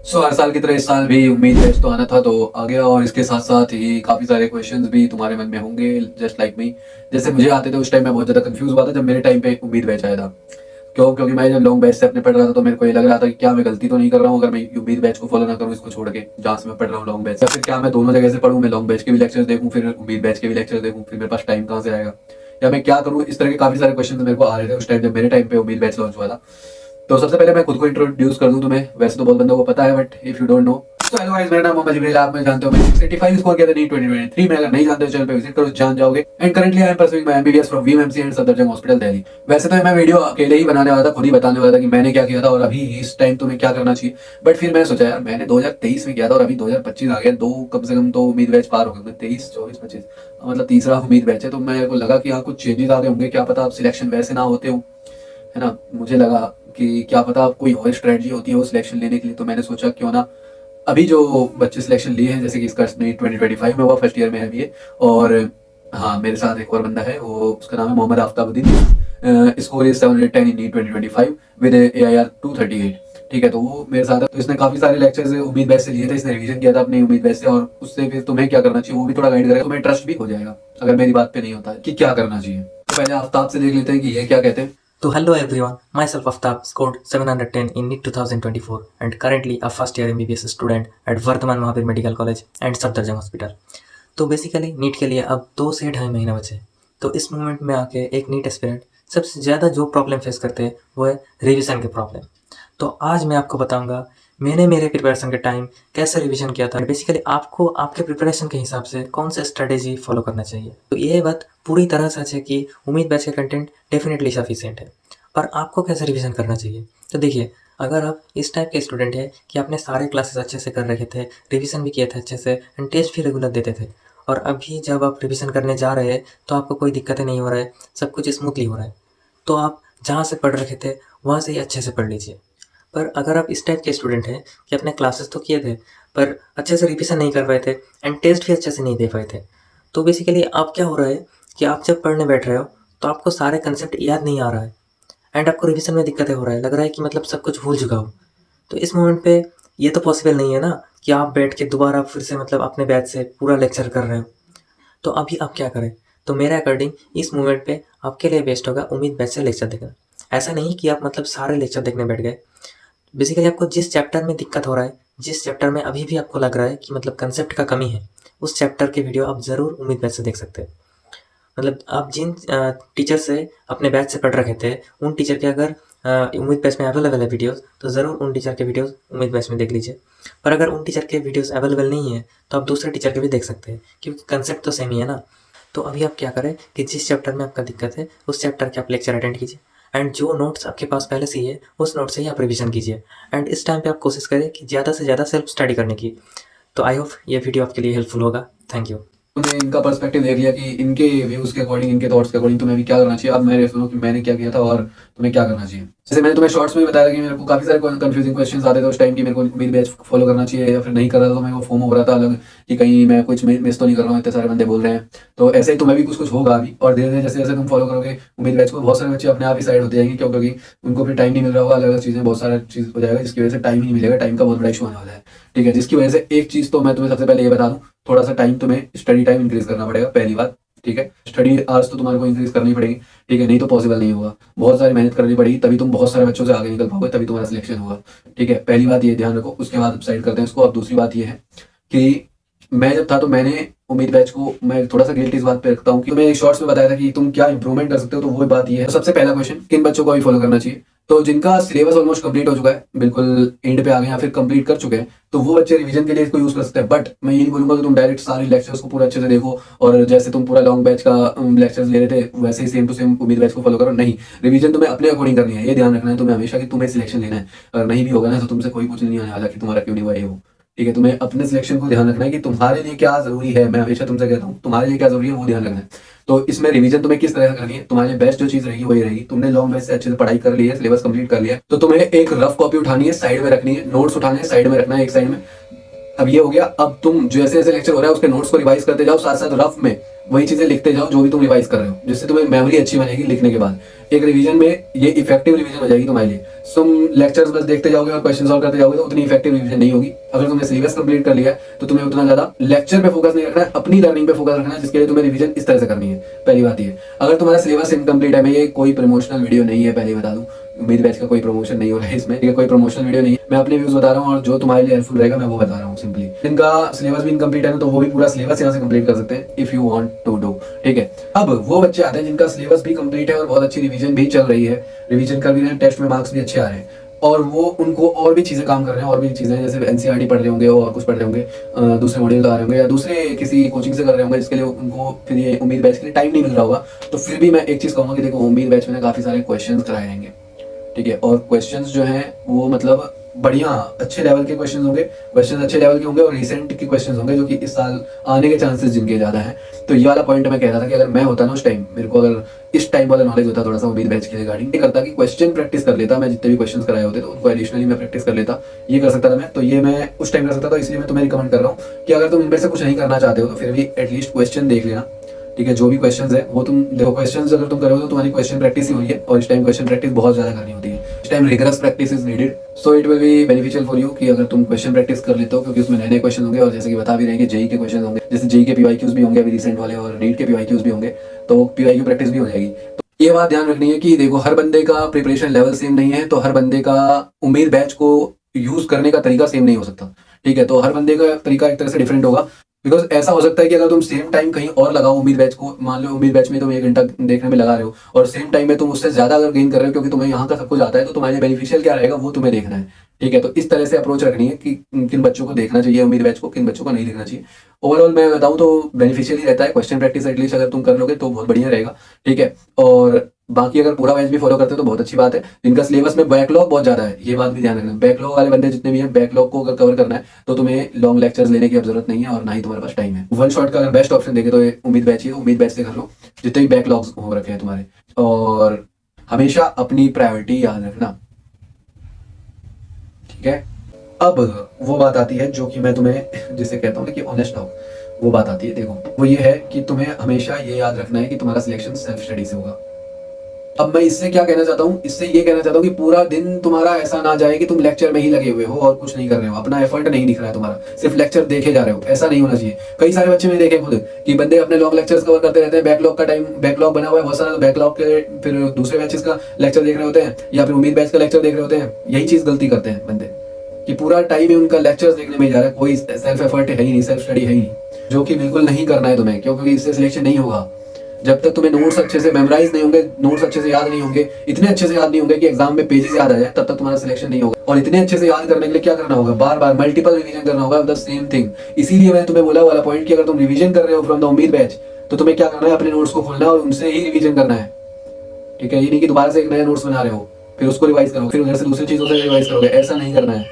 हर साल की तरह इस साल भी उम्मीद बैच तो आना था, तो आ गया। और इसके साथ साथ ही काफ़ी सारे क्वेश्चंस भी तुम्हारे मन में होंगे, जस्ट लाइक मी। जैसे मुझे आते थे उस टाइम मैं बहुत ज़्यादा कंफ्यूज हुआ था जब मेरे टाइम पे उम्मीद बैच आया था। क्योंकि मैं जब लॉन्ग बैच से अपने पढ़ रहा था तो मेरे को ये लग रहा था कि क्या मैं गलती तो नहीं कर रहा हूँ अगर मैं उम्मीद बैच को फॉलो ना करूँ, इसको छोड़ के जहाँ से मैं पढ़ रहा हूँ लॉन्ग बैच, या फिर क्या मैं दोनों जगह से पढ़ूँ, मैं लॉन्ग बैच के भी लेक्चर्स देखूँ फिर उम्मीद बैच के भी लेक्चर्स देखूँ, फिर मेरे पास टाइम कहाँ से आएगा, या मैं क्या करूँ। इस तरह के काफ़ी सारे क्वेश्चन मेरे को आ रहे थे उस टाइम जब मेरे टाइम पे उम्मीद बैच लॉन्च हुआ था। तो सबसे पहले मैं खुद को इंट्रोड्यूस कर दूं तुम्हें, वैसे तो बहुत बंदों को पता है but if you don't know, तो हेलो गाइस, मेरा नाम मोहम्मद जिब्रील, आप मैं जानते हो। मैं 685 स्कोर किया था नीट 2023 में। अगर नहीं जानते हो चैनल पे विजिट करो, जान जाओगे। And currently I am pursuing my MBBS from VMC and Safdarjung hospital Delhi. वैसे तो मैं वीडियो अकेले ही बनाने वाला था, खुद ही बताने वाला था कि मैंने क्या किया था और अभी इस टाइम तुम्हें क्या करना चाहिए। बट फिर मैं सोचा यार मैंने 2023 में किया था और अभी 2025 आ गया, दो कम से कम तो उम्मीद बैच पार हो गए, 23 24 25, मतलब तीसरा उम्मीद बैच है। तो मेरे को लगा कि हाँ कुछ चेंजेस आ गए होंगे, क्या पता आप सिलेक्शन वैसे ना होते हो, है ना। मुझे लगा कि क्या पता कोई और स्ट्रेटजी होती है वो सिलेक्शन लेने के लिए। तो मैंने सोचा क्यों ना अभी जो बच्चे सिलेक्शन लिए हैं, जैसे कि इसका 2025 में हुआ, फर्स्ट ईयर में है अभी ये। और हाँ, मेरे साथ एक और बंदा है, वो उसका नाम है Mohammad Aftabuddin. Score is 710 in NEET 2025 with AIR 238। ठीक है, तो वो मेरे साथ है। तो इसने काफी सारे लेक्चर्स उम्मीद बैच से लिए थे, इसने रिवीजन किया था अपनी उम्मीद बैच से, और उससे फिर तुम्हें क्या करना चाहिए वो भी थोड़ा गाइड करेगा। तुम्हें ट्रस्ट भी हो जाएगा अगर मेरी बात पे नहीं होता है कि क्या करना चाहिए। तो पहले आफ्ताब से देख लेते हैं कि ये क्या कहते हैं। So hello everyone, myself Aftab scored 710 in NEET 2024 and currently a first year MBBS student at Vardhman Mahavir medical college and Safdarjung hospital. तो बेसिकली नीट के लिए अब 2 से 2.5 महीना बचे। तो इस मोमेंट में आके एक नीट एस्पिरेंट सबसे ज़्यादा जो प्रॉब्लम फेस करते हैं वो है रिविज़न के प्रॉब्लम। तो आज मैं आपको बताऊंगा मैंने मेरे प्रिपरेशन के टाइम कैसे रिवीजन किया था। बेसिकली आपको आपके प्रिपरेशन के हिसाब से कौन सा स्ट्रेटेजी फॉलो करना चाहिए। तो ये बात पूरी तरह सच है कि उम्मीद बैच का कंटेंट डेफिनेटली सफिशिएंट है, पर आपको कैसे रिवीजन करना चाहिए। तो देखिए, अगर आप इस टाइप के स्टूडेंट हैं कि आपने सारे क्लासेस अच्छे से कर रखे थे, रिवीजन भी किए थे अच्छे से एंड टेस्ट भी रेगुलर देते थे, और अभी जब आप रिवीजन करने जा रहे हैं तो आपको कोई दिक्कतें नहीं हो रहा है, सब कुछ स्मूथली हो रहा है, तो आप जहाँ से पढ़ रखे थे वहाँ से ही अच्छे से पढ़ लीजिए। पर अगर आप इस टाइप के स्टूडेंट हैं कि अपने क्लासेस तो किए थे पर अच्छे से रिवीजन नहीं कर पाए थे एंड टेस्ट भी अच्छे से नहीं दे पाए थे, तो बेसिकली आप क्या हो रहा है कि आप जब पढ़ने बैठ रहे हो तो आपको सारे कंसेप्ट याद नहीं आ रहा है एंड आपको रिवीजन में दिक्कतें हो रहा है, लग रहा है कि मतलब सब कुछ भूल चुका हो। तो इस मोमेंट पे ये तो पॉसिबल नहीं है ना कि आप बैठ के दोबारा फिर से मतलब अपने बैच से पूरा लेक्चर कर रहे हो। तो अभी आप क्या करें, तो मेरे अकॉर्डिंग इस मोमेंट पे आपके लिए बेस्ट होगा उम्मीद बैच से लेक्चर देखना। ऐसा नहीं कि आप मतलब सारे लेक्चर देखने बैठ गए। बेसिकली आपको जिस चैप्टर में दिक्कत हो रहा है, जिस चैप्टर में अभी भी आपको लग रहा है कि मतलब कंसेप्ट का कमी है, उस चैप्टर के वीडियो आप ज़रूर उम्मीद बैच से देख सकते हैं। मतलब आप जिन टीचर से अपने बैच से पढ़ रखे थे उन टीचर के अगर उम्मीद बैच में अवेलेबल है वीडियोस, तो ज़रूर उन टीचर के वीडियोस उम्मीद बैच में देख लीजिए। पर अगर उन टीचर के वीडियोस अवेलेबल नहीं है तो आप दूसरे टीचर के भी देख सकते हैं, क्योंकि कंसेप्ट तो सेम ही है ना। तो अभी आप क्या करें कि जिस चैप्टर में आपका दिक्कत है उस चैप्टर के आप लेक्चर अटेंड कीजिए एंड जो नोट्स आपके पास पहले से ही है उस नोट से ही आप रिवीजन कीजिए। एंड इस टाइम पे आप कोशिश करें कि ज़्यादा से ज़्यादा सेल्फ स्टडी करने की। तो आई होप ये वीडियो आपके लिए हेल्पफुल होगा। Thank you. तुमने इनका पर्सपेक्टिव देख लिया कि इनके व्यूज के अकॉर्डिंग, इनके थॉट्स के अकॉर्डिंग तुम्हें भी क्या करना चाहिए। अब मेरे सुनो कि मैंने क्या किया था और तुम्हें क्या करना चाहिए। जैसे मैंने तुम्हें शॉर्ट्स में बताया कि मेरे को काफी सारे कंफ्यूजिंग क्वेश्चंस आते थे उस टाइम की, मेरे को उम्मीद बैच फॉलो करना चाहिए या फिर नहीं कर रहा था, तो मेरे को फोमो हो रहा था अलग कि कहीं मैं कुछ मिस तो नहीं कर रहा हूँ, इतने सारे बंदे बोल रहे हैं। तो ऐसे ही तुम्हें भी कुछ कुछ होगा अभी, और धीरे धीरे जैसे जैसे तुम फॉलो करोगे उम्मीद बैच को, बहुत सारे बच्चे अपने आप ही साइड होते जाएंगे, क्योंकि उनको फिर टाइम नहीं मिल रहा होगा, अलग अलग चीजें बहुत सारा चीज हो जाएगा जिसकी वजह से टाइम ही नहीं मिलेगा। टाइम का बहुत बड़ा इशू आने वाला है, ठीक है। जिसकी वजह से एक चीज तो मैं तुम्हें सबसे पहले ये बता दूं, थोड़ा सा टाइम तुम्हें स्टडी टाइम इंक्रीज करना पड़ेगा, पहली बात, ठीक है। स्टडी आवर्स तो तुम्हारे को इंक्रीज करनी पड़ेगी, ठीक है, नहीं तो पॉसिबल नहीं होगा। बहुत सारी मेहनत करनी पड़ेगी, तभी तुम बहुत सारे बच्चों से आगे निकल पाओगे, तभी तुम्हारा सिलेक्शन होगा, ठीक है। पहली बात ये ध्यान रखो, उसके बाद साइड करते हैं इसको। अब दूसरी बात ये है कि मैं जब था तो मैंने उम्मीद बैच को मैं थोड़ा सा गिल्टी इस बात पे रखता हूँ कि मैं शॉर्ट्स में बताया था कि तुम क्या इंप्रूवमेंट कर सकते हो। तो वो बात ये है, तो सबसे पहला क्वेश्चन किन बच्चों को भी फॉलो करना चाहिए। तो जिनका सिलेबस ऑलमोस्ट कंप्लीट हो चुका है, बिल्कुल एंड पे आ गए या फिर कंप्लीट कर चुके हैं, तो वो बच्चे रिवीजन के लिए इसको यूज कर सकते हैं। बट मैं ये नहीं बोलूंगा कि तुम डायरेक्ट सारे लेक्चर्स को पूरा अच्छे से देखो और जैसे तुम पूरा लॉन्ग बैच का लेक्चर्स ले रहे थे वैसे ही सेम टू सेम उम्मीद बैच को फॉलो करो। नहीं, रिवीजन तुम्हें अपने अकॉर्डिंग करनी है, ये ध्यान रखना है तुम्हें हमेशा कि तुम्हें सिलेक्शन लेना है। अगर नहीं भी होगा ना तो तुमसे कोई कुछ नहीं आने वाला कि तुम्हारा क्यों नहीं हुआ ये वो, ठीक है। तुम्हें अपने सिलेक्शन को ध्यान रखना है कि तुम्हारे लिए क्या जरूरी है। मैं हमेशा तुमसे कहता हूँ तुम्हारे लिए क्या जरूरी है वो ध्यान रखना है। तो इसमें रिवीजन तुम्हें किस तरह करनी है, तुम्हारे लिए बेस्ट जो चीज रहेगी वही रहेगी। तुमने लॉन्ग बैच से अच्छे से पढ़ाई कर ली है, सिलेबस कंप्लीट कर लिया है, तो तुम्हें एक रफ कॉपी उठानी है, साइड में रखनी है, नोट्स उठाने हैं, साइड में रखना है एक साइड में, अब ये हो गया। अब तुम जैसे जैसे लेक्चर हो रहा है उसके नोट्स को रिवाइज करते जाओ, साथ साथ रफ में वही चीजें लिखते जाओ जो भी तुम रिवाइज कर रहे हो, जिससे तुम्हें मेमोरी अच्छी बनेगी लिखने के बाद। एक रिवीजन में ये इफेक्टिव रिवीजन हो जाएगी तुम्हारे लिए। तुम लेक्चर्स बस देखते जाओगे और क्वेश्चन सॉल्व करते जाओगे तो उतनी इफेक्टिव रिवीजन नहीं होगी। अगर तुमने सिलेबस कंप्लीट कर लिया है तो तुम्हें उतना ज्यादा लेक्चर पे फोकस नहीं रखना है, अपनी लर्निंग पे फोकस रखना है, जिसके लिए तुम्हें रिवीजन इस तरह से करनी है। पहली बात ये, अगर तुम्हारा सिलेबस इनकम्प्लीट है, मैं ये कोई प्रमोशनल वीडियो नहीं है, पहले बता दूं, उम्मीद बैच का कोई प्रमोशन नहीं हो रहा है इसमें, ठीक है, कोई प्रमोशनल वीडियो नहीं है, मैं अपने व्यूज बता रहा हूँ और जो तुम्हारे लिए हेल्पफुल रहेगा मैं वो बता रहा हूँ सिंपली। जिनका सिलेबस भी इनकम्प्लीट है ना तो वो भी पूरा सिलेबस यहाँ से कंप्लीट कर सकते हैं if you want to do, ठीक है। अब वो बच्चे आते हैं जिनका सिलेबस भी कंप्लीट है और बहुत अच्छी रिवीजन भी चल रही है, रिवीजन कर भी रहे हैं, टेस्ट में मार्क्स भी अच्छे आ रहे हैं, और वो उनको और भी चीज़ें काम कर रहे हैं, और भी चीज़ें जैसे एनसीईआरटी पढ़ रहे होंगे और कुछ पढ़ रहे होंगे, दूसरे मॉड्यूल आ रहे होंगे या दूसरे किसी कोचिंग से कर रहे होंगे, जिसके लिए उनको फिर ये उम्मीद बैच के लिए टाइम नहीं मिल रहा होगा। तो फिर भी मैं एक चीज़ कहूँगा कि देखो, उम्मीद बैच में काफ़ी सारे क्वेश्चन कराए जाएंगे, ठीक है, और क्वेश्चंस जो हैं वो मतलब बढ़िया अच्छे लेवल के क्वेश्चंस होंगे, क्वेश्चंस अच्छे लेवल के होंगे और रिसेंट के क्वेश्चंस होंगे जो कि इस साल आने के चांसेस जिनके ज़्यादा हैं। तो ये वाला पॉइंट मैं कह रहा था कि अगर मैं होता ना उस टाइम, मेरे को अगर इस टाइम वाला नॉलेज होता थोड़ा सा उम्मीद बैच के रिगार्डिंग, ये करता कि क्वेश्चन प्रैक्टिस कर लेता, मैं जितने भी क्वेश्चन कराए होते तो उनको एडिशनली मैं प्रैक्टिस कर लेता, ये कर सकता था मैं। तो ये मैं उस टाइम कर सकता था, इसलिए मैं तुम्हें रिकमेंड कर रहा हूँ कि अगर तुम इनमें से कुछ नहीं करना चाहते हो तो फिर भी एटलीस्ट क्वेश्चन देख लेना, ठीक है। जो भी क्वेश्चंस है वो तुम देखो, क्वेश्चंस अगर तुम करोगे तो तुम्हारी क्वेश्चन प्रैक्टिस ही हुई है, और इस टाइम क्वेश्चन प्रैक्टिस बहुत ज्यादा करनी होती है, इस time rigorous practice is needed, so it will be beneficial for you कि अगर तुम क्वेश्चन प्रैक्टिस कर लेते हो, क्योंकि उसमें नए नए क्वेश्चन होंगे, और जैसे कि बता भी रहे हैं कि जेई के क्वेश्चन होंगे, जैसे जेई के पीवाईक्यूज भी होंगे अभी रिसेंट वाले, और नीट के पीवाईक्यूज भी होंगे, तो पीवाईक्यू प्रैक्टिस भी हो जाएगी। तो ये बात ध्यान रखनी है कि देखो, हर बंदे का प्रिपरेशन लेवल सेम नहीं है, तो हर बंदे का उम्मीद बैच को यूज करने का तरीका सेम नहीं हो सकता, ठीक है। तो हर बंदे का तरीका एक तरह से डिफरेंट होगा, बिकॉज ऐसा हो सकता है कि अगर तुम सेम टाइम कहीं और लगाओ उम्मीद बैच को, मान लो उम्मीद बैच में तुम 1 घंटा देखने में लगा रहे हो और सेम टाइम में तुम उससे ज्यादा अगर गेन कर रहे हो क्योंकि तुम्हें यहाँ का सब कुछ आता है, तो तुम्हारे बेनिफिशियल क्या रहेगा वो तुम्हें देखना है, ठीक है। तो इस तरह से अप्रोच रखनी है कि किन बच्चों को देखना चाहिए उम्मीद बैच को, किन बच्चों को नहीं देखना चाहिए। ओवरऑल मैं बताऊं तो बेनिफिशियल ही रहता है, क्वेश्चन प्रैक्टिस एटलीस्ट अगर तुम कर लोगे तो बहुत बढ़िया रहेगा, ठीक है। और बाकी अगर पूरा बैच भी फॉलो करते हो तो बहुत अच्छी बात है। जिनका सिलेबस में बैकलॉग बहुत ज्यादा है, ये बात भी ध्यान रखना, बैकलॉग वाले बंदे जितने भी हैं, बैकलॉग को अगर कवर करना है तो तुम्हें लॉन्ग लेक्चर्स लेने की अब जरूरत नहीं है, और ना ही तुम्हारे पास टाइम है। वन शॉट का अगर बेस्ट ऑप्शन देखे तो ये उम्मीद बैच ही है, उम्मीद बैच से कर लो जितने भी बैकलॉग्स हो रखे हैं तुम्हारे। और हमेशा अपनी प्रायोरिटी याद रखना, ठीक है। अब वो बात आती है जो कि मैं तुम्हें जिसे कहता हूँ कि ऑनेस्ट हो, वो बात आती है, देखो वो ये है कि तुम्हें हमेशा ये याद रखना है कि तुम्हारा सिलेक्शन सेल्फ स्टडी से होगा। अब मैं इससे क्या कहना चाहता हूँ, इससे ये कहना चाहता हूँ कि पूरा दिन तुम्हारा ऐसा ना जाए कि तुम लेक्चर में ही लगे हुए हो और कुछ नहीं कर रहे हो, अपना एफर्ट नहीं दिख रहा है तुम्हारा, सिर्फ लेक्चर देखे जा रहे हो, ऐसा नहीं होना चाहिए। कई सारे बच्चे मैंने देखे खुद कि बंदे अपने लॉन्ग लेक्चर्स कवर करते रहते हैं, बैकलॉग का टाइम, बैकलॉग बना हुआ है बहुत सारा, बैकलॉग के फिर दूसरे बैचेस का लेक्चर देख रहे होते हैं या फिर उम्मीद बैच का लेक्चर देख रहे होते हैं। यही चीज गलती करते हैं बंदे कि पूरा टाइम ही उनका लेक्चर्स देखने में जा रहा है, कोई सेल्फ एफर्ट है ही नहीं, सेल्फ स्टडी है ही नहीं, जो कि बिल्कुल नहीं करना है तुम्हें, क्योंकि इससे सिलेक्शन नहीं होगा। जब तक तुम्हें नोट्स अच्छे से मेमोराइज नहीं होंगे, नोट्स अच्छे से याद नहीं होंगे, इतने अच्छे से याद नहीं होंगे कि एग्जाम में पेजेस याद आ जाए, तब तक तुम्हारा सिलेक्शन नहीं होगा। और इतने अच्छे से याद करने के लिए क्या करना होगा, बार बार मल्टीपल रिवीजन करना होगा द सेम थिंग। इसीलिए मैंने तुम्हें बोला वाला पॉइंट कि अगर तुम रिवीजन कर रहे हो फ्रॉम द उम्मीद बैच, तो तुम्हें क्या करना है, अपने नोट्स को खोलना है और उनसे ही रिवीजन करना है, ठीक है। ये नहीं कि दोबारा से एक नया नोट्स बना रहे हो फिर उसको रिवाइज करो, फिर उधर से दूसरी चीजों से रिवाइज करोगे, ऐसा नहीं करना है।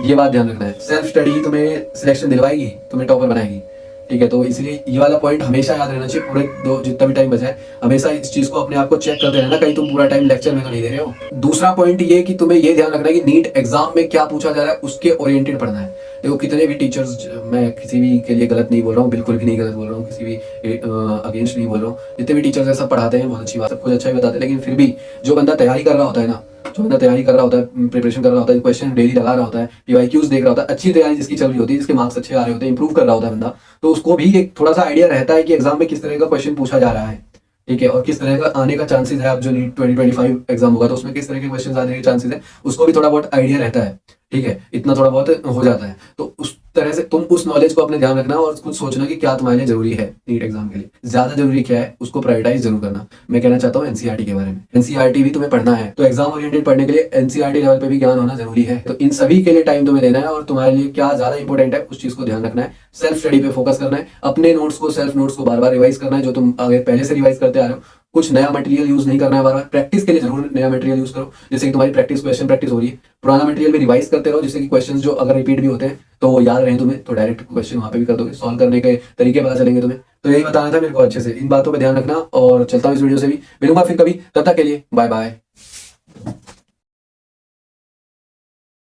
ये बात ध्यान रखना है, सेल्फ स्टडी तुम्हें सिलेक्शन दिलवाएगी, तुम्हें टॉपर बनाएगी, ठीक है। तो इसलिए ये वाला पॉइंट हमेशा याद रहना चाहिए, पूरे दो जितना भी टाइम बचा है हमेशा इस चीज को अपने आप को चेक करते रहना, कहीं तुम पूरा टाइम लेक्चर में तो नहीं दे रहे हो। दूसरा पॉइंट ये कि तुम्हें ये ध्यान रखना है कि नीट एग्जाम में क्या पूछा जा रहा है उसके ओरिएंटेड पढ़ना है। देखो कितने भी टीचर्स, मैं किसी भी के लिए गलत नहीं बोल रहा हूँ, बिल्कुल भी नहीं गलत बोल रहा हूँ, किसी भी अगेंस्ट नहीं बोल रहा हूँ, जितने भी टीचर्स ऐसा पढ़ाते हैं बहुत अच्छी बात, सब कुछ अच्छा ही बताते हैं, लेकिन फिर भी जो बंदा तैयारी कर रहा होता है ना, जो बंदा तैयारी कर रहा होता है, प्रिपरेशन कर रहा होता है, क्वेश्चन डेली लगा रहा होता है, पीवाईक्यूज देख रहा होता है, अच्छी तैयारी जिसकी चल रही होती है, जिसके मार्क्स अच्छे आ रहे होते हैं, इंप्रूव कर रहा होता है बंदा, तो उसको भी एक थोड़ा सा आइडिया रहता है कि एग्जाम में किस तरह का क्वेश्चन पूछा जा रहा है, ठीक है, और किस तरह का आने का चांसेस है। अब जो नीट 2025 एग्जाम होगा तो उसमें किस तरह के क्वेश्चन आने के चांसेस है, उसको भी थोड़ा बहुत आइडिया रहता है, ठीक है, इतना थोड़ा बहुत हो जाता है। तो उस तरह से तुम उस नॉलेज को अपने ध्यान रखना और कुछ सोचना कि क्या तुम्हारे लिए जरूरी है नीट एग्जाम के लिए, ज्यादा जरूरी क्या है उसको प्रायोरिटाइज जरूर करना। मैं कहना चाहता हूँ एनसीईआरटी के बारे में, एनसीईआरटी भी तुम्हें पढ़ना है तो एग्जाम ओरिएंटेड पढ़ने के लिए एनसीईआरटी लेवल पे भी ज्ञान होना जरूरी है। तो इन सभी के लिए टाइम तुम्हें देना है और तुम्हारे लिए क्या ज्यादा इंपॉर्टेंट है उस चीज को ध्यान रखना है, सेल्फ स्टडी पे फोकस करना है, अपने नोट्स को, सेल्फ नोट्स को बार बार रिवाइज करना है, जो तुम आगे पहले से रिवाइज करते आ रहे हो। कुछ नया मटेरियल यूज नहीं करना है, बार बार प्रैक्टिस के लिए जरूर नया मटेरियल यूज करो, जैसे कि तुम्हारी प्रैक्टिस क्वेश्चन प्रैक्टिस हो रही है, पुराना मटेरियल भी रिवाइज करते रहो, जिससे कि क्वेश्चंस जो अगर रिपीट भी होते हैं तो वो याद रहे तुम्हें, तो डायरेक्ट क्वेश्चन वहां पे भी कर दोगे, सॉल्व करने के तरीके पता चलेंगे तुम्हें। तो यही बताना था मेरे को अच्छे से, इन बातों पर ध्यान रखना और चलता हूँ इस वीडियो से भी मिलूंगा फिर कभी, तब तक के लिए बाय बाय।